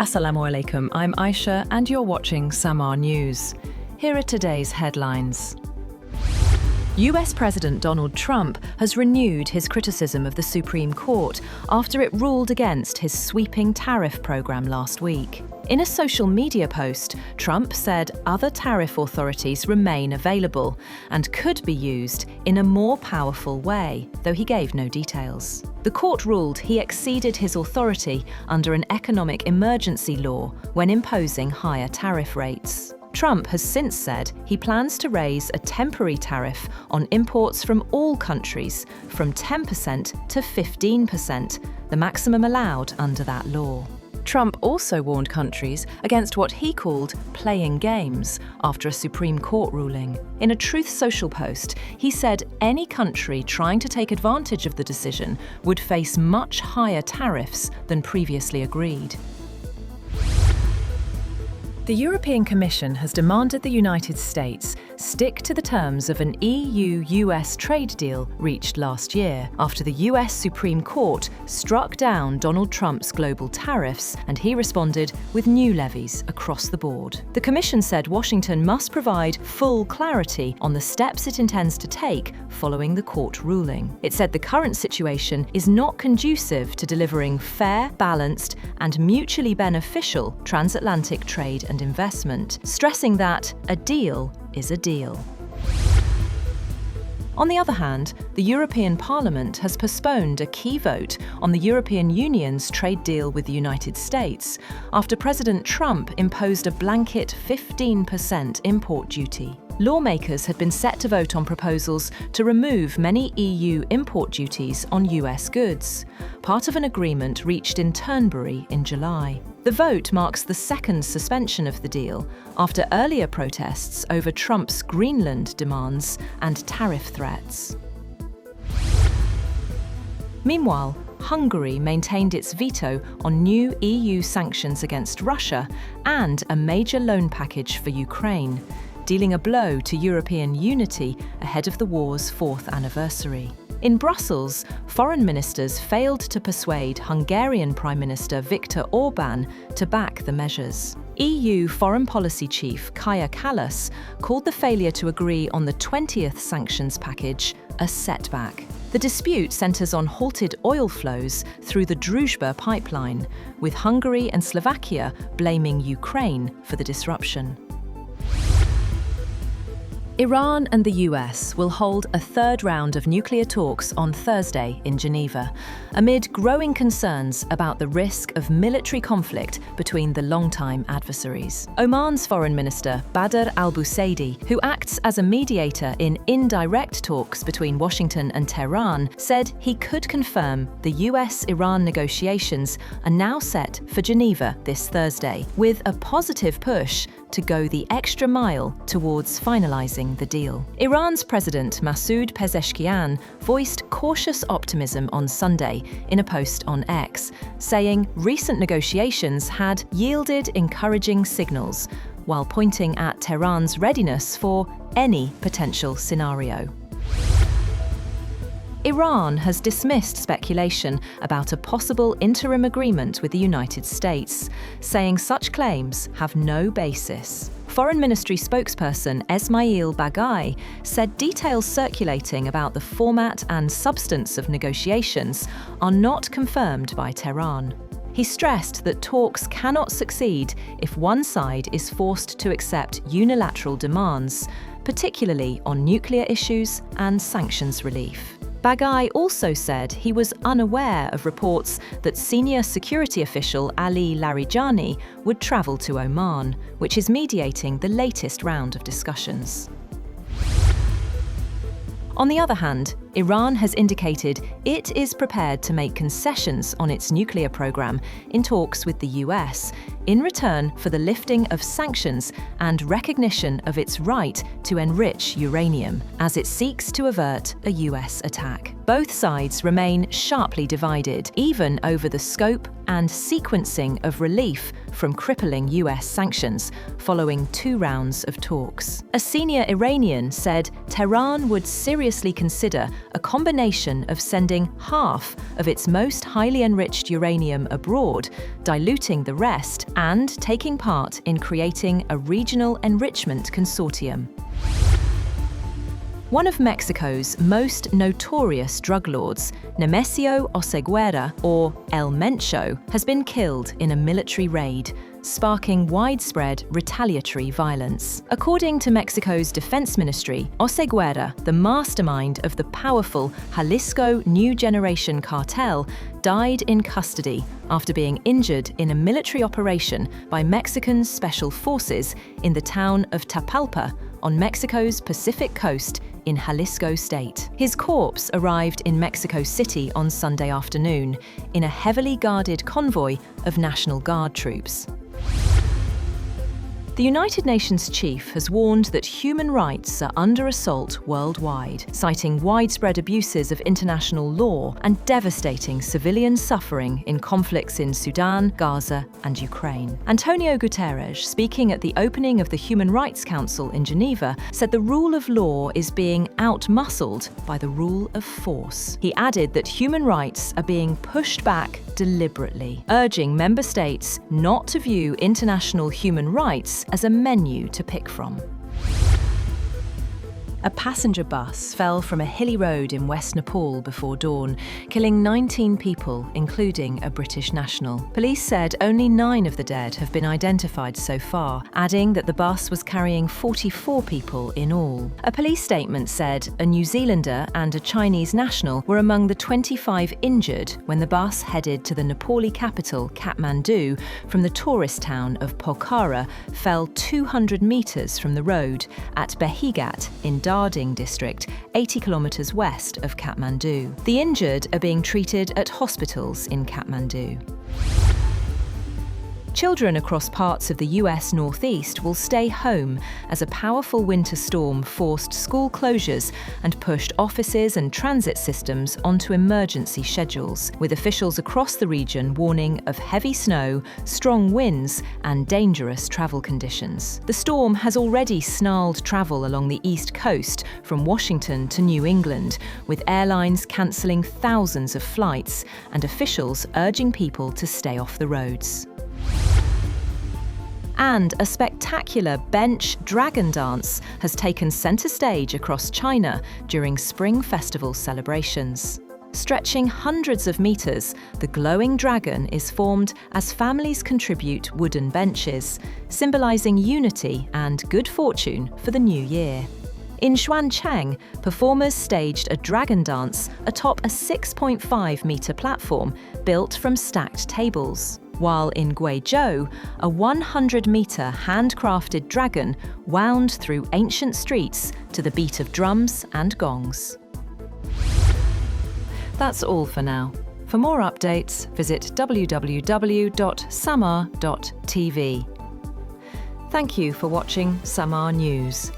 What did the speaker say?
Assalamu alaikum, I'm Aisha and you're watching Samar News. Here are today's headlines. US President Donald Trump has renewed his criticism of the Supreme Court after it ruled against his sweeping tariff program last week. In a social media post, Trump said other tariff authorities remain available and could be used in a more powerful way, though he gave no details. The court ruled he exceeded his authority under an economic emergency law when imposing higher tariff rates. Trump has since said he plans to raise a temporary tariff on imports from all countries from 10% to 15%, the maximum allowed under that law. Trump also warned countries against what he called playing games after a Supreme Court ruling. In a Truth Social post, he said any country trying to take advantage of the decision would face much higher tariffs than previously agreed. The European Commission has demanded the United States stick to the terms of an EU-U.S. trade deal reached last year after the U.S. Supreme Court struck down Donald Trump's global tariffs and he responded with new levies across the board. The Commission said Washington must provide full clarity on the steps it intends to take following the court ruling. It said the current situation is not conducive to delivering fair, balanced, and mutually beneficial transatlantic trade and investment, stressing that a deal is a deal. On the other hand, the European Parliament has postponed a key vote on the European Union's trade deal with the United States after President Trump imposed a blanket 15% import duty. Lawmakers had been set to vote on proposals to remove many EU import duties on US goods, part of an agreement reached in Turnberry in July. The vote marks the second suspension of the deal after earlier protests over Trump's Greenland demands and tariff threats. Meanwhile, Hungary maintained its veto on new EU sanctions against Russia and a major loan package for Ukraine, dealing a blow to European unity ahead of the war's 4th anniversary. In Brussels, foreign ministers failed to persuade Hungarian Prime Minister Viktor Orbán to back the measures. EU Foreign Policy Chief Kaja Kallas called the failure to agree on the 20th sanctions package a setback. The dispute centres on halted oil flows through the Druzhba pipeline, with Hungary and Slovakia blaming Ukraine for the disruption. Iran and the US will hold a third round of nuclear talks on Thursday in Geneva, amid growing concerns about the risk of military conflict between the longtime adversaries. Oman's Foreign Minister Badr al-Busaidi, who acts as a mediator in indirect talks between Washington and Tehran, said he could confirm the US-Iran negotiations are now set for Geneva this Thursday, with a positive push to go the extra mile towards finalizing the deal. Iran's President Masoud Pezeshkian voiced cautious optimism on Sunday in a post on X, saying recent negotiations had yielded encouraging signals, while pointing at Tehran's readiness for any potential scenario. Iran has dismissed speculation about a possible interim agreement with the United States, saying such claims have no basis. Foreign Ministry spokesperson Esmail Baghai said details circulating about the format and substance of negotiations are not confirmed by Tehran. He stressed that talks cannot succeed if one side is forced to accept unilateral demands, particularly on nuclear issues and sanctions relief. Baghai also said he was unaware of reports that senior security official Ali Larijani would travel to Oman, which is mediating the latest round of discussions. On the other hand, Iran has indicated it is prepared to make concessions on its nuclear program in talks with the US in return for the lifting of sanctions and recognition of its right to enrich uranium, as it seeks to avert a US attack. Both sides remain sharply divided, even over the scope, and sequencing of relief from crippling US sanctions, following 2 rounds of talks. A senior Iranian said Tehran would seriously consider a combination of sending half of its most highly enriched uranium abroad, diluting the rest, and taking part in creating a regional enrichment consortium. One of Mexico's most notorious drug lords, Nemesio Oseguera, or El Mencho, has been killed in a military raid, sparking widespread retaliatory violence. According to Mexico's defense ministry, Oseguera, the mastermind of the powerful Jalisco New Generation cartel, died in custody after being injured in a military operation by Mexican special forces in the town of Tapalpa on Mexico's Pacific coast in Jalisco state. His corpse arrived in Mexico City on Sunday afternoon in a heavily guarded convoy of National Guard troops. The United Nations chief has warned that human rights are under assault worldwide, citing widespread abuses of international law and devastating civilian suffering in conflicts in Sudan, Gaza, and Ukraine. Antonio Guterres, speaking at the opening of the Human Rights Council in Geneva, said the rule of law is being outmuscled by the rule of force. He added that human rights are being pushed back deliberately, urging member states not to view international human rights as a menu to pick from. A passenger bus fell from a hilly road in West Nepal before dawn, killing 19 people, including a British national. Police said only 9 of the dead have been identified so far, adding that the bus was carrying 44 people in all. A police statement said a New Zealander and a Chinese national were among the 25 injured when the bus headed to the Nepali capital, Kathmandu, from the tourist town of Pokhara, fell 200 metres from the road at Benighat in Darding district, 80 kilometres west of Kathmandu. The injured are being treated at hospitals in Kathmandu. Children across parts of the US Northeast will stay home as a powerful winter storm forced school closures and pushed offices and transit systems onto emergency schedules, with officials across the region warning of heavy snow, strong winds, and dangerous travel conditions. The storm has already snarled travel along the East Coast from Washington to New England, with airlines cancelling thousands of flights and officials urging people to stay off the roads. And a spectacular bench dragon dance has taken centre stage across China during Spring Festival celebrations. Stretching hundreds of metres, the glowing dragon is formed as families contribute wooden benches, symbolising unity and good fortune for the new year. In Xuancheng, performers staged a dragon dance atop a 6.5-metre platform built from stacked tables, while in Guizhou, a 100-metre handcrafted dragon wound through ancient streets to the beat of drums and gongs. That's all for now. For more updates, visit www.samar.tv. Thank you for watching Samar News.